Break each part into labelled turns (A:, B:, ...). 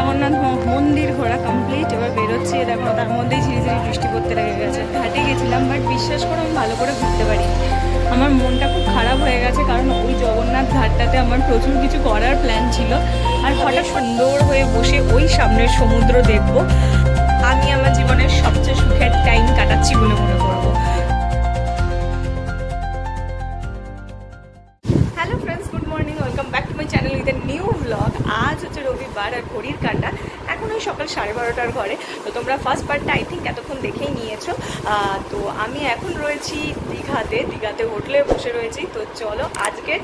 A: জগন্নাথ মন্দির ঘোরা কমপ্লিট। এবার বেরোচ্ছি, দেখো তার মধ্যেই ঝিরিঝিরি বৃষ্টি পড়তে লেগে গেছে। ঘাটে গেছিলাম, বাট বিশ্বাস করে আমি ভালো করে ঘুরতে পারি। আমার মনটা খুব খারাপ হয়ে গেছে, কারণ ওই জগন্নাথ ঘাটটাতে আমার প্রচুর কিছু করার প্ল্যান ছিল, আর হঠাৎ সুন্দর হয়ে বসে ওই সামনের সমুদ্র দেখব। আমি আমার জীবনের সবচেয়ে সুখের টাইম কাটাচ্ছি বলে মনে করবো। Hello friends, good morning, welcome back to my channel with a new blog. আজ হচ্ছে রবিবার, আর ঘড়ির কাঁটা এখন ওই সকাল 12:30 ঘরে। তো তোমরা ফার্স্ট পার্টটা আই থিঙ্ক এতক্ষণ দেখেই নিয়েছো। তো আমি এখন রয়েছি দীঘাতে হোটেলে বসে রয়েছি। তো চলো আজকে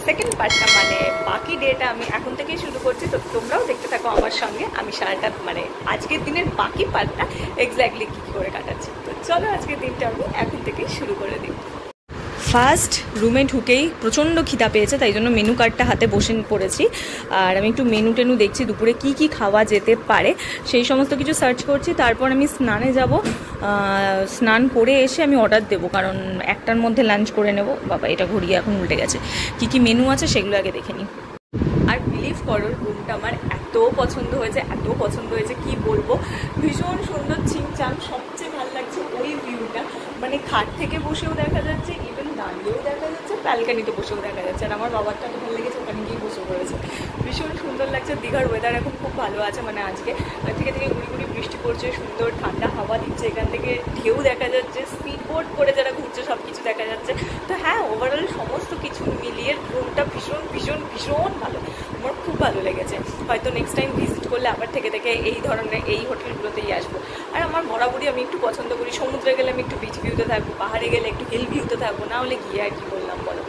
A: সেকেন্ড পার্টটা, মানে বাকি ডেটা আমি এখন থেকেই শুরু করছি। তো তোমরাও দেখতে থাকো আমার সঙ্গে, আমি সারাটা মানে আজকের দিনের বাকি পার্টটা এক্স্যাক্টলি কী করে কাটাচ্ছি। তো চলো আজকের দিনটা আমি এখন থেকেই শুরু করে দিই। ফার্স্ট রুমে ঢুকেই প্রচণ্ড খিদা পেয়েছে, তাই জন্য মেনু কার্ডটা হাতে বসে পড়েছি। আর আমি একটু মেনু টেনু দেখছি, দুপুরে কি কি খাওয়া যেতে পারে সেই সমস্ত কিছু সার্চ করছি। তারপর আমি স্নানে যাব, স্নান করে এসে আমি অর্ডার দেবো, কারণ 1টার মধ্যে লাঞ্চ করে নেব। বাবা, এটা ঘুরিয়ে এখন উল্টে গেছে। কি কি মেনু আছে সেগুলো আগে দেখে নিই। আর বিলিভ করো, রুমটা আমার এত পছন্দ হয়েছে কি বলবো। ভীষণ সুন্দর, ছিমছাম। সবচেয়ে ভালো লাগছে ওই ভিউটা, মানে খাট থেকে বসেও দেখা যাচ্ছে, ইভেন দাঁড়িয়েও দেখা যাচ্ছে, ব্যালকানিতে বসেও দেখা যাচ্ছে। আর আমার বাবারটা তো ভালো লেগেছে, ওখানে গিয়ে বসে পড়েছে। ভীষণ সুন্দর লাগছে। দীঘার ওয়েদার এখন খুব ভালো আছে, মানে আজকে থেকে গুড়ি গুড়ি বৃষ্টি পড়ছে, সুন্দর ঠান্ডা হাওয়া দিচ্ছে, এখান থেকে ঢেউ দেখা যাচ্ছে, স্পিড বোট করে যারা ঘুরছে সব কিছু দেখা যাচ্ছে। তো হ্যাঁ, ওভারঅল সমস্ত কিছু মিলিয়ে রুমটা ভীষণ ভীষণ ভীষণ ভালো, আমার খুব ভালো লেগেছে। হয়তো নেক্সট টাইম ভিজিট করলে আবার থেকে এই ধরনের এই হোটেলগুলোতেই আসবো। আর আমার বরাবরই আমি একটু পছন্দ করি, সমুদ্রে গেলে আমি একটু বিচ ভিউতে থাকবো, পাহাড়ে গেলে একটু হিল ভিউতে থাকবো, না হলে গিয়ে আর কি বললাম বলো।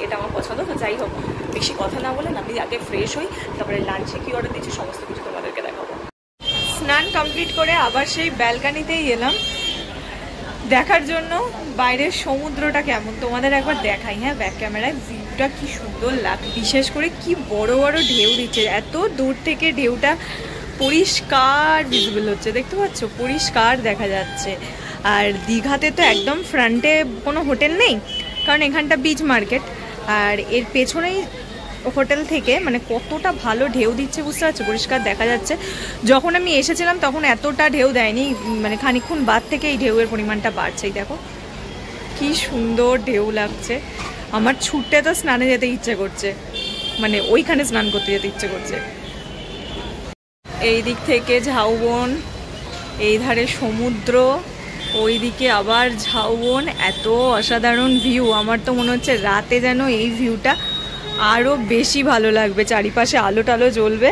A: এটা আমার পছন্দ। তো যাই হোক, বেশি কথা না বলে আমি আগে ফ্রেশ হই, তারপরে লাঞ্চে কী অর্ডার দিচ্ছি সমস্ত কিছু তোমাদেরকে দেখাবো। স্নান কমপ্লিট করে আবার সেই ব্যালকানিতেই এলাম দেখার জন্য বাইরের সমুদ্রটা কেমন। তোমাদের একবার দেখাই, হ্যাঁ, ব্যাক ক্যামেরায় ভিউটা কি সুন্দর লাগে। বিশেষ করে কি বড় বড় ঢেউ দিচ্ছে, এত দূর থেকে ঢেউটা পরিষ্কার ভিজিবল হচ্ছে, দেখতে পাচ্ছ, পরিষ্কার দেখা যাচ্ছে। আর দীঘাতে তো একদম ফ্রন্টে কোনো হোটেল নেই, কারণ এখানটা বিচ মার্কেট, আর এর পেছনেই হোটেল থেকে মানে কতটা ভালো ঢেউ দিচ্ছে বুঝতে পারছো, পরিষ্কার দেখা যাচ্ছে। যখন আমি এসেছিলাম তখন এতটা ঢেউ দেয়নি, মানে খানিকক্ষণ বাদ থেকে এই ঢেউয়ের পরিমাণটা বাড়ছেই। দেখো কি সুন্দর ঢেউ লাগছে। আমার ছুটতে তো স্নানে যেতে ইচ্ছে করছে, মানে ওইখানে স্নান করতে যেতে ইচ্ছে করছে। এই দিক থেকে ঝাউবন, এই ধারে সমুদ্র, ওই দিকে আবার ঝাউবন, এত অসাধারণ ভিউ। আমার তো মনে হচ্ছে রাতে যেন এই ভিউটা আরও বেশি ভালো লাগবে, চারিপাশে আলো টালো জ্বলবে,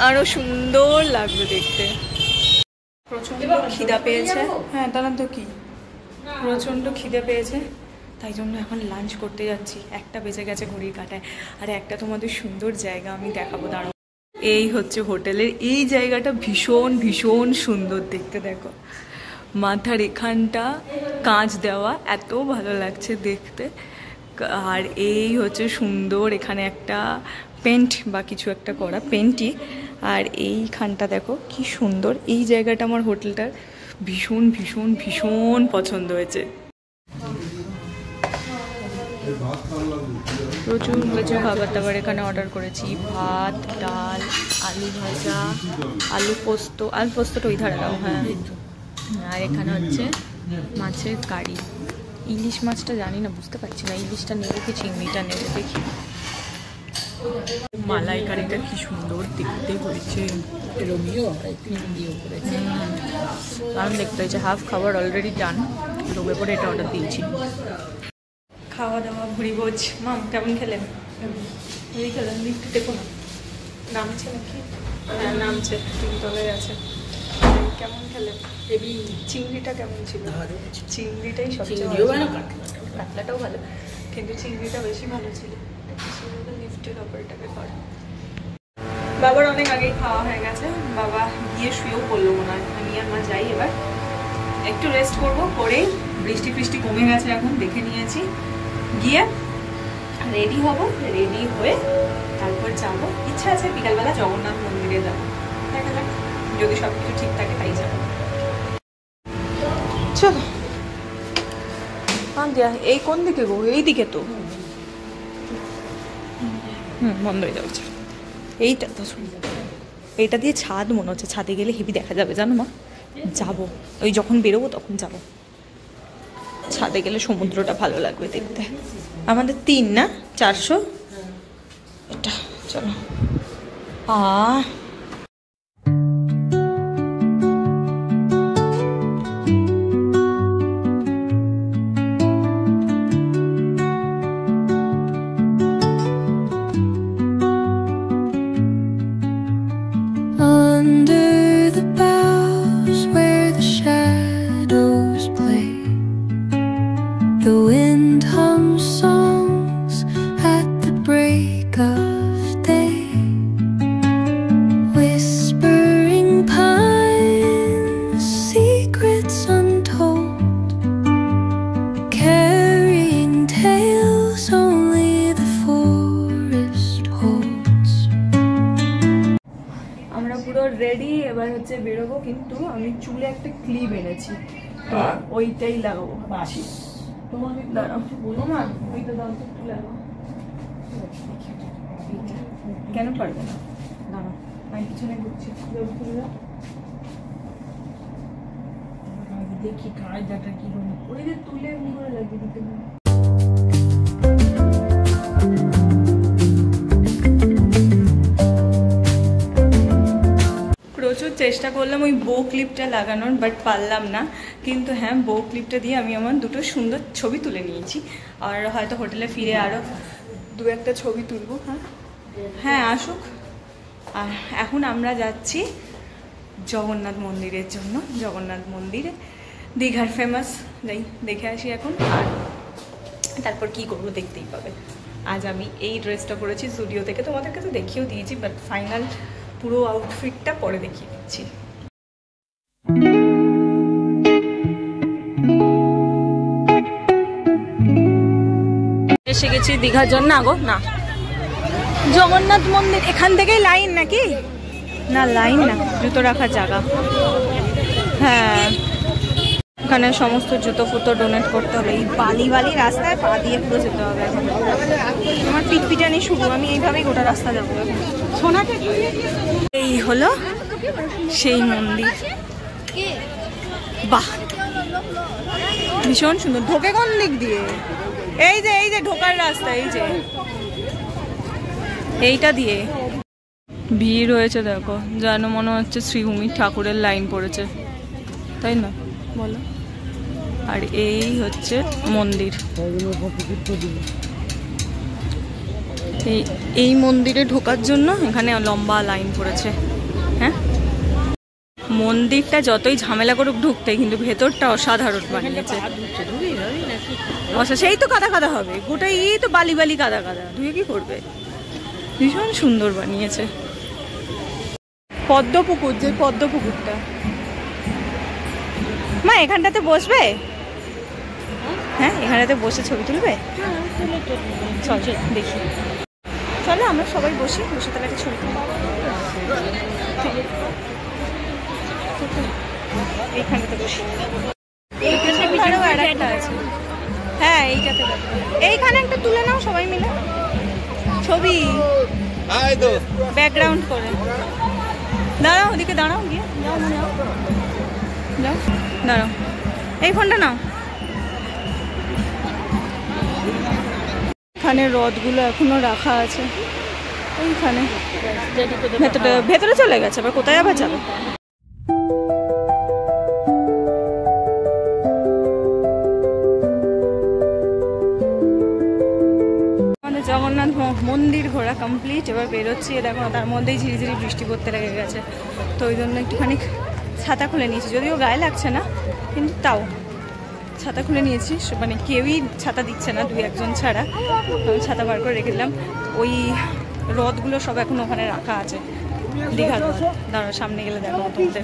A: আরও সুন্দর লাগবে দেখতে। প্রচণ্ড খিদা পেয়েছে, হ্যাঁ দাঁড়ান তো, কি প্রচণ্ড খিদে পেয়েছে, তাই জন্য এখন লাঞ্চ করতে যাচ্ছি। 1টা বেজে গেছে ঘড়ির কাঁটায়। আর একটা তোমাদের সুন্দর জায়গা আমি দেখাবো, দাঁড়াও। এই হচ্ছে হোটেলের এই জায়গাটা, ভীষণ ভীষণ সুন্দর দেখতে। দেখো মাথার এখানটা কাঁচ দেওয়া, এত ভালো লাগছে দেখতে। আর এই হচ্ছে সুন্দর, এখানে একটা পেন্ট বা কিছু একটা করা, পেন্টই। আর এইখানটা দেখো কি সুন্দর। এই জায়গাটা আমার হোটেলটার ভীষণ ভীষণ ভীষণ পছন্দ হয়েছে। প্রচুর কিছু খাবার দাবার এখানে অর্ডার করেছি, ভাত, ডাল, আলু ভাজা, আলু পোস্তটা ওই ধারে দাও, হ্যাঁ। আর এখানে হচ্ছে মাছের কারি, ইলিশ মাছটা জানি না, বুঝতে পারছি না ইলিশটা নেবো কি চিংড়িটা নেবো, দেখি। মালাইকারিটা কি সুন্দর দেখতে হয়েছে, কারণ দেখতে হয়েছে হাফ খাবার অলরেডি ডান, লোভে পরে এটা অর্ডার দিয়েছি। খাওয়া দাওয়া ভুড়িভোজ। মাম কেমন খেলেন? খেলেন একটু দেখো না, নামছে নাকি? হ্যাঁ নামছে, 3 তলায় আছে। কেমন খেলেন? চিংড়িটা কেমন ছিল? চিংড়িটাই সবচেয়ে ভালো, কাতলাটাও ভালো, কিন্তু চিংড়িটা বেশি ভালো ছিল। লিফটের অপারেটাকে করে বাবার অনেক আগেই খাওয়া হয়ে গেছে, বাবা গিয়ে শুয়েও পড়লো মনে হয়। আমি আর মা যাই, এবার একটু রেস্ট করবো, করে বৃষ্টি ফৃষ্টি কমে গেছে এখন, দেখে নিয়েছি, গিয়ে রেডি হব, রেডি হয়ে তারপর যাবো। ইচ্ছা আছে বিকালবেলা জগন্নাথ মন্দিরে যাবো, দেখা যাক, যদি সব কিছু ঠিক থাকে তাই যাবো। চলো দিয়া, এই কোন দিকে গো? এই দিকে তো, বন্ধ হয়ে যাচ্ছে এইটা তো, এটা দিয়ে ছাদ মনে হচ্ছে, ছাদে গেলে হেভি দেখা যাবে জানো মা। যাবো, ওই যখন বেরোবো তখন যাব। ছাদে গেলে সমুদ্রটা ভালো লাগবে দেখতে। আমাদের 3 না 400 এটা, চলো। রেডি, এবার হচ্ছে বেরোবো। কিন্তু আমি চুলে একটা ক্লিপ এনেছি, ওইটাই লাগাবো ভাবছি। দাঁড়াও, বলো না, ওইটা দাও তো, একটু লাগাবো। কেন পারবে না? দাঁড়াও, আমি পিছনে ঘুরছি, দেখি কায়দাটা কিরকম। ওই যে তুলে এমনি করে লাগিয়ে দিতে হবে। প্রচুর চেষ্টা করলাম ওই বো ক্লিপটা লাগানোর, বাট পারলাম না। কিন্তু হ্যাঁ, বো ক্লিপটা দিয়ে আমি আমার 2টো সুন্দর ছবি তুলে নিয়েছি। আর হয়তো হোটেলে ফিরে আরও 2-1টা ছবি তুলবো। হ্যাঁ আসুক। আর এখন আমরা যাচ্ছি জগন্নাথ মন্দিরের জন্য। জগন্নাথ মন্দিরে দীঘার ফেমাস, যাই দেখে আসি এখন। আর তারপর কি করবো দেখতেই পাবে। আজ আমি এই ড্রেসটা পরেছি স্টুডিও থেকে, তোমাদেরকে তো দেখিয়েও দিয়েছি, বাট ফাইনাল পুরো আউটফিটটা পরে দেখিয়ে দিচ্ছি। এসে গেছি দীঘার জন্য। আগো না, জগন্নাথ মন্দির এখান থেকেই লাইন নাকি? না লাইন না, জুতো রাখার জায়গা। হ্যাঁ, এখানে সমস্ত জুতো ফুতো ডোনেট করতে হবে। এই বালি বালি রাস্তায় পা দিয়ে পুরো যেতে হবে। এখন আমার পিটপিটানি শুরু, আমি এইভাবেই গোটা রাস্তা যাবো। এই হলো সেই মন্দির। বাহ, ভীষণ সুন্দর। ঢোকে কোন দিক দিয়ে? এই যে ঢোকার রাস্তা, এই যে এইটা দিয়ে। ভিড় হয়েছে দেখো, যেন মনে হচ্ছে শ্রীভূমি ঠাকুরের লাইন পড়েছে, তাই না বলো? আর এই হচ্ছে মন্দির। এই মন্দিরে ঢোকার জন্য এখানে লম্বা লাইন পড়েছে। হ্যাঁ, মন্দিরটা যতই ঝামেলা করুক ঢুকতে, কিন্তু ভেতরটা অসাধারণ বানিয়েছে। সেই তো কাদা কাদা হবে গোটাই, এই তো বালি বালি কাদা কাদা, ধুয়ে কি করবে? ভীষণ সুন্দর বানিয়েছে। পদ্মপুকুর, যে পদ্মপুকুরটা, মা এখানটাতে বসবে? হ্যাঁ, এখানটাতে বসে ছবি তুলবে? চল দেখি, চলো আমরা সবাই বসি, বসে তাহলে একটা ছবি তুলবো। এইখানটাতে বসি। এইখানেও আর একটা আছে। হ্যাঁ, এইটাতে এইখানে একটা তুলে নাও সবাই মিলে ছবি, ব্যাকগ্রাউন্ড করে। দাঁড়াও, ওদিকে দাঁড়াও, গিয়ে যাও যাও যাও, দাঁড়াও, এই ফোনটা নাও। এখানে রথগুলো এখনো রাখা আছে ওইখানে, ভেতরে চলে গেছে। আবার কোথায় আবার যাবে? আমাদের জগন্নাথ মন্দির ঘোরা কমপ্লিট। এবার বেরোচ্ছি, দেখো তার মধ্যেই ঝিরিঝিরি বৃষ্টি পড়তে লেগে গেছে। তো ওই জন্য একটুখানি ছাতা খুলে নিয়েছি, যদিও গায়ে লাগছে না, কিন্তু তাও ছাতা খুলে নিয়েছি। মানে কেউই ছাতা দিচ্ছে না, 2-1 ছাড়া। ছাতা বার করে রেখে দিলাম। ওই রথগুলো সব এখন ওখানে রাখা আছে, দীঘার রথ। দাঁড়াও, সামনে গেলে দেখো তোমাদের।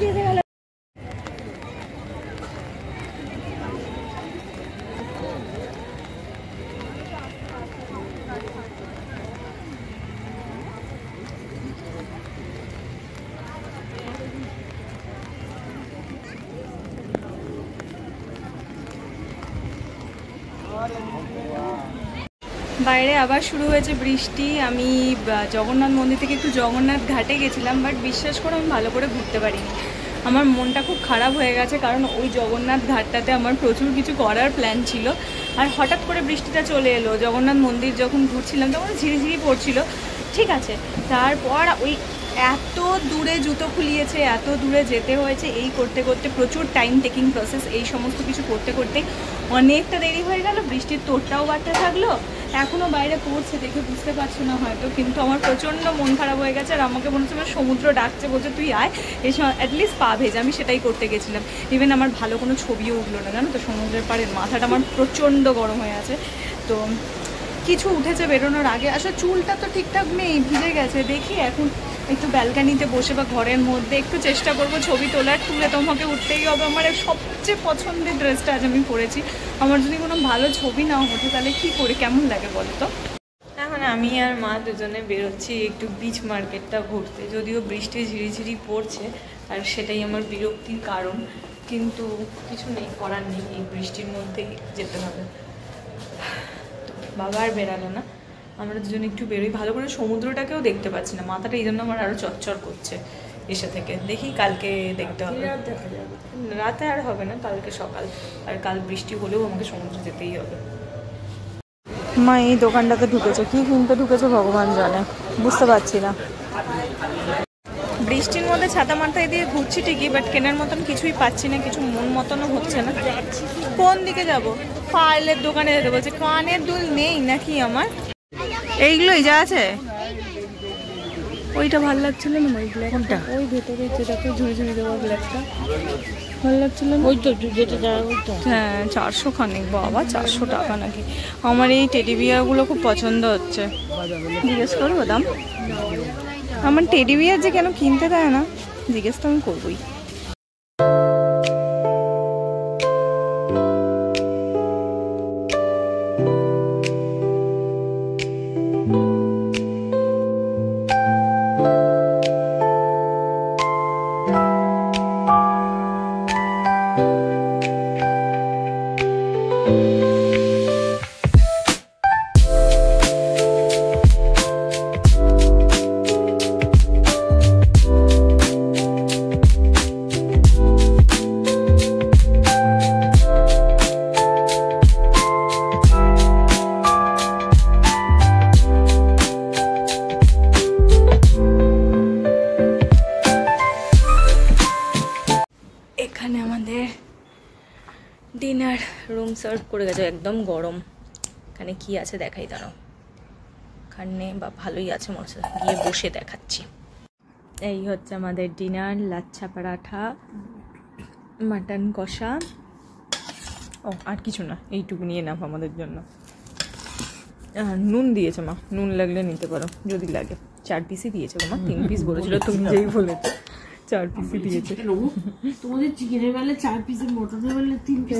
A: বাইরে আবার শুরু হয়েছে বৃষ্টি। আমি জগন্নাথ মন্দির থেকে একটু জগন্নাথ ঘাটে গেছিলাম, বাট বিশ্বাস করে আমি ভালো করে ঘুরতে পারিনি। আমার মনটা খুব খারাপ হয়ে গেছে, কারণ ওই জগন্নাথ ঘাটটাতে আমার প্রচুর কিছু করার প্ল্যান ছিল, আর হঠাৎ করে বৃষ্টিটা চলে এলো। জগন্নাথ মন্দির যখন ঘুরছিলাম তখন ঝিরিঝিরি পড়ছিল, ঠিক আছে। তারপর ওই এত দূরে জুতো খুলিয়েছে, এত দূরে যেতে হয়েছে, এই করতে করতে প্রচুর টাইম টেকিং প্রসেস, এই সমস্ত কিছু করতে করতে অনেকটা দেরি হয়ে গেল। বৃষ্টির তোড়টাও বাড়তে থাকলো, এখনও বাইরে পড়ছে, দেখে বুঝতে পারছো না হয়তো, কিন্তু আমার প্রচণ্ড মন খারাপ হয়ে গেছে। আর আমাকে মনে হচ্ছে আমার সমুদ্র ডাকছে, বলছে তুই আয়, এসে অ্যাটলিস্ট পা ভেজ। আমি সেটাই করতে গেছিলাম। ইভেন আমার ভালো কোনো ছবিও উঠলো না, জানো তো, সমুদ্রের পাড়ের মাথাটা আমার প্রচণ্ড গরম হয়ে আছে। তো কিছু উঠেছে বেরোনোর আগে, আসলে চুলটা তো ঠিকঠাক নেই, ভিজে গেছে। দেখি এখন একটু ব্যালকানিতে বসে বা ঘরের মধ্যে একটু চেষ্টা করবো ছবি তোলার। তুলে তোমাকে উঠতেই হবে। আমার সবচেয়ে পছন্দের ড্রেসটা আজ আমি পরেছি। আমার যদি কোনো ভালো ছবি না ওঠে তাহলে কী করে, কেমন লাগে বলো তো। এখন আমি আর মা দুজনে বেরোচ্ছি একটু বিচ মার্কেটটা ঘুরতে। যদিও বৃষ্টি ঝিরিঝিরি পড়ছে, আর সেটাই আমার বিরক্তির কারণ, কিন্তু কিছু নেই, করার নেই, এই বৃষ্টির মধ্যেই যেতে হবে। তো বাবা আর বেরালো না, আমরা দুজনে একটু বেরোই। ভালো করে সমুদ্রটাকেও দেখতে পাচ্ছি না, মাথাটা এই জন্য আমার আরও চচ্চর করছে এসে থেকে। দেখি কালকে দেখতে হবে, রাতে আর হবে না, কালকে সকাল। আর কাল বৃষ্টি হলেও আমাকে সমুদ্রে যেতেই হবে। মা এই দোকানটাতে ঢুকেছে, কি কিনতে ঢুকেছে ভগবান জানে, বুঝতে পারছি না। বৃষ্টির মধ্যে ছাতা মাথায় দিয়ে ঘুরছি ঠিকই, বাট কেনার মতন কিছুই পাচ্ছি না, কিছু মন মতনও হচ্ছে না। কোন দিকে যাব? পার্লের দোকানে যেতে বলছে। কানের দুল নেই নাকি আমার? এইগুলোই যা আছে। ওইটা ভালো লাগছিল না, ওই ব্ল্যাকটা, ওই ভেতরে যেটাকে ঝুড়ি ঝুড়ি দেওয়া ব্ল্যাকটা ভালো লাগছিল না। ওই তো যেটা যা, ওইটা হ্যাঁ 400 খানিক, বাবা 400 টাকা নাকি। আমার এই টেডি বিয়ারগুলো খুব পছন্দ হচ্ছে। জিজ্ঞেস করবো দাম? আমার টেডি বিয়ার যে কেন কিনতে দেয় না জিজ্ঞেস তো আমি করবোই। এখানে আমাদের ডিনার রুম সার্ভ করে গেছে, একদম গরম। এখানে কি আছে দেখাই, দাঁড়াও। এখানে বা ভালোই আছে মনে হচ্ছে, গিয়ে বসে দেখাচ্ছি। এই হচ্ছে আমাদের ডিনার, লাচ্ছা পরাঠা, মাটন কষা, ও আর কিছু না, এইটুকু নিয়ে নাও আমাদের জন্য। নুন দিয়েছে মা, নুন লাগলে নিতে পারো যদি লাগে। 4 পিসই দিয়েছে মা, 3 পিস বলেছিল তুমি যেই বলেছো। 4 পিসই দিয়েছে।
B: তোমাদের চিকেনের বেলা 4 পিসের, মটনের বেলা 3 পিস।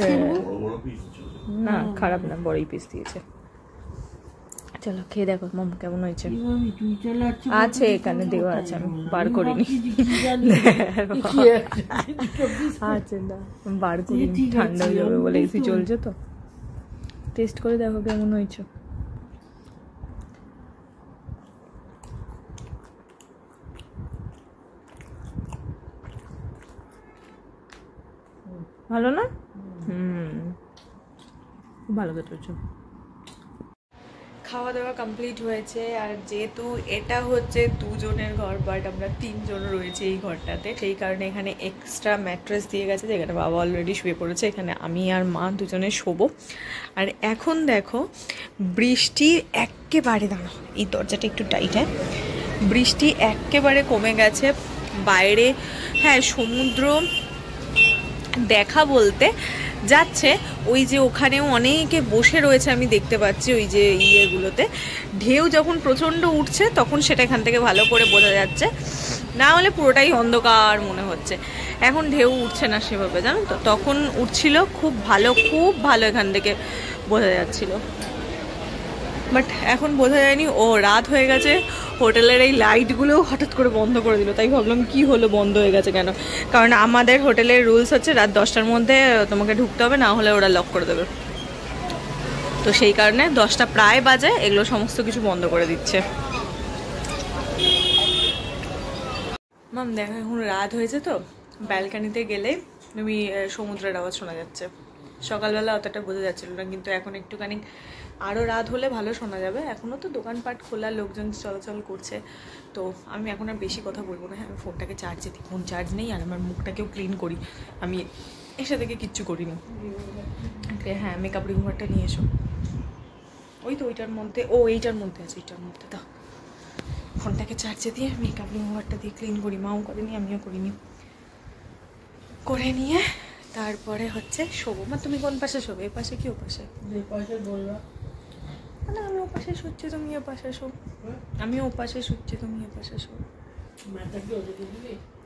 A: না খারাপ না, বড়ই পিস দিয়েছে। চলো খেয়ে দেখো মম কেমন হয়েছে। আছে এখানে দেওয়া আছে, আমি বার করিনি। আছে না, বার করিনি, ঠান্ডা হয়ে যাবে বলে এসি চলছে তো। টেস্ট করে দেখো কেমন হয়েছে। ভালো না? খুব ভালো খেতে। খাওয়া দাওয়া কমপ্লিট হয়েছে, আর যেহেতু এটা হচ্ছে 2 জনের ঘর, বাট আমরা 3 জন রয়েছে এই ঘরটাতে, সেই কারণে এখানে এক্সট্রা ম্যাট্রেস দিয়ে গেছে, যেখানে বাবা অলরেডি শুয়ে পড়েছে। এখানে আমি আর মা দুজনে শোবো। আর এখন দেখো বৃষ্টি একেবারে, দাঁড়াও এই দরজাটা একটু টাইট, হ্যাঁ, বৃষ্টি একেবারে কমে গেছে বাইরে। হ্যাঁ সমুদ্র দেখা বলতে যাচ্ছে, ওই যে ওখানেও অনেকে বসে রয়েছে আমি দেখতে পাচ্ছি, ওই যে ইয়েগুলোতে ঢেউ যখন প্রচণ্ড উঠছে তখন সেটা এখান থেকে ভালো করে বোঝা যাচ্ছে, না হলে পুরোটাই অন্ধকার মনে হচ্ছে। এখন ঢেউ উঠছে না সেভাবে, জানো তো, তখন উঠছিল খুব ভালো এখান থেকে বোঝা যাচ্ছিল, বাট এখন বোঝা যায়নি। ও রাত হয়ে গেছে, হোটেলের এই লাইটগুলোও হঠাৎ করে বন্ধ করে দিল, তাই ভাবলাম কি হলো, বন্ধ হয়ে গেছে কেন। কারণ আমাদের হোটেলের রুলস হচ্ছে রাত 10টার মধ্যে তোমাকে ঢুকতে হবে, না হলে ওরা লক করে দেবে। তো সেই কারণে 10টা প্রায় বাজে, এগুলো সমস্ত কিছু বন্ধ করে দিচ্ছে। মাম দেখো এখন রাত হয়েছে তো ব্যালকানিতে গেলে তুমি সমুদ্রের আওয়াজ শোনা যাচ্ছে। সকালবেলা অতটা বোঝা যাচ্ছিল না, কিন্তু এখন একটুখানি আরও রাত হলে ভালো শোনা যাবে। এখনও তো দোকানপাট খোলা, লোকজন চলাচল করছে, তো আমি এখন আর বেশি কথা বলবো না। আমি ফোনটাকে চার্জে দিই, ফোন চার্জ নেই, আর আমার মুখটাকেও ক্লিন করি। আমি এসে থেকে কিচ্ছু করিনি। হ্যাঁ, মেকআপ রিমুভারটা নিয়ে এসো। ওই তো ওইটার মধ্যে, ও এইটার মধ্যে আছে, এইটার মধ্যে দাও। ফোনটাকে চার্জে দিয়ে মেকআপ রিমুভারটা দিয়ে ক্লিন করি। মাও করেনি, আমিও করিনি। করে নিয়ে তারপরে হচ্ছে শোবো। মা তুমি কোন পাশে শোবে? এ পাশে কি ও পাশে? না, আমি ও পাশে শুচ্ছি, তুমি এ পাশে শো। আমি ও পাশে শুচ্ছি, তুমি এ পাশে শো।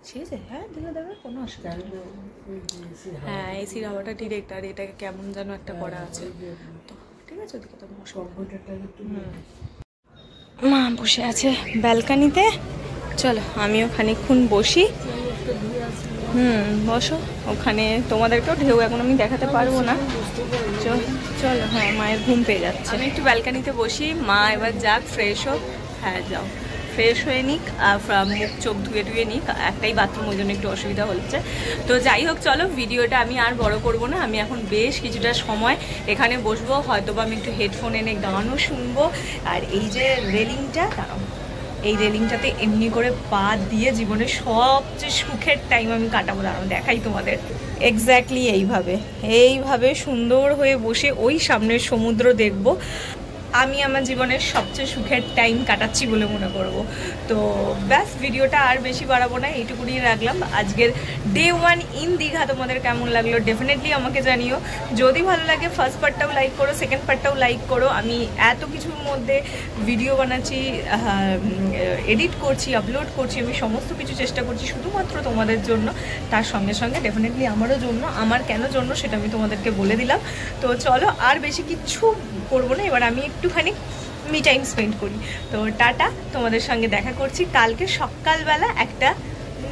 A: ঠিক আছে, হ্যাঁ দিলে দেবে, কোনো অসুবিধা নেই। হ্যাঁ, এসির হাওয়াটা ডিরেক্ট, আর এটাকে কেমন যেন একটা করা আছে, তো ঠিক আছে, ওদিকে তো মা বসে আছে ব্যালকানিতে। চলো আমিও খানিকক্ষণ বসি। বসো ওখানে, তোমাদেরকেও ঢেউ এখন আমি দেখাতে পারবো না। চলো, হ্যাঁ মায়ের ঘুম পেয়ে যাচ্ছে। আমি একটু ব্যালকানিতে বসি, মা এবার যাক, ফ্রেশ হোক। হ্যাঁ যাও, ফ্রেশ হয়ে নিক, মুখ চোখ ধুয়ে নিক। একটাই বাথরুম, ওই জন্য একটু অসুবিধা হচ্ছে। তো যাই হোক, চলো ভিডিওটা আমি আর বড় করব না। আমি এখন বেশ কিছুটা সময় এখানে বসবো, হয়তো বা আমি একটু হেডফোন এনে গানও শুনবো। আর এই যে রেলিংটা, দাঁড়াও, এই রেলিংটাতে এমনি করে পা দিয়ে জীবনের সবচেয়ে সুখের টাইম আমি কাটাবো। দাঁড়াও দেখাই তোমাদের। এক্স্যাক্টলি এইভাবে সুন্দর হয়ে বসে ওই সামনের সমুদ্র দেখবো। আমি আমার জীবনের সবচেয়ে সুখের টাইম কাটাচ্ছি বলে মনে করব। তো ব্যাস, ভিডিওটা আর বেশি বাড়াবো না, এইটুকুনি রাখলাম। আজকের ডে 1 ইন দীঘা তোমাদের কেমন লাগলো ডেফিনেটলি আমাকে জানিও। যদি ভালো লাগে ফার্স্ট পার্টটাও লাইক করো, সেকেন্ড পার্টটাও লাইক করো। আমি এত কিছুর মধ্যে ভিডিও বানাচ্ছি, এডিট করছি, আপলোড করছি, আমি সমস্ত কিছু চেষ্টা করছি শুধুমাত্র তোমাদের জন্য। তার সঙ্গে সঙ্গে ডেফিনেটলি আমারও জন্য। আমার কেন জন্য সেটা আমি তোমাদেরকে বলে দিলাম। তো চলো আর বেশি কিচ্ছু করবো না, এবার আমি একটুখানি মি টাইম স্পেন্ড করি। তো টাটা, তোমাদের সঙ্গে দেখা করছি কালকে সকালবেলা একটা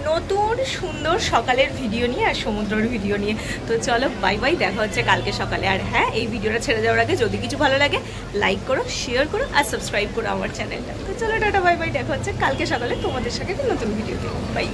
A: নতুন সুন্দর সকালের ভিডিও নিয়ে আর সমুদ্রের ভিডিও নিয়ে। তো চলো বাই বাই, দেখা হচ্ছে কালকে সকালে। আর হ্যাঁ, এই ভিডিওটা ছেড়ে যাওয়ার আগে যদি কিছু ভালো লাগে লাইক করো, শেয়ার করো আর সাবস্ক্রাইব করো আমার চ্যানেলটা। তো চলো টাটা বাই বাই, দেখা হচ্ছে কালকে সকালে তোমাদের সাথে নতুন ভিডিওতে। বাই।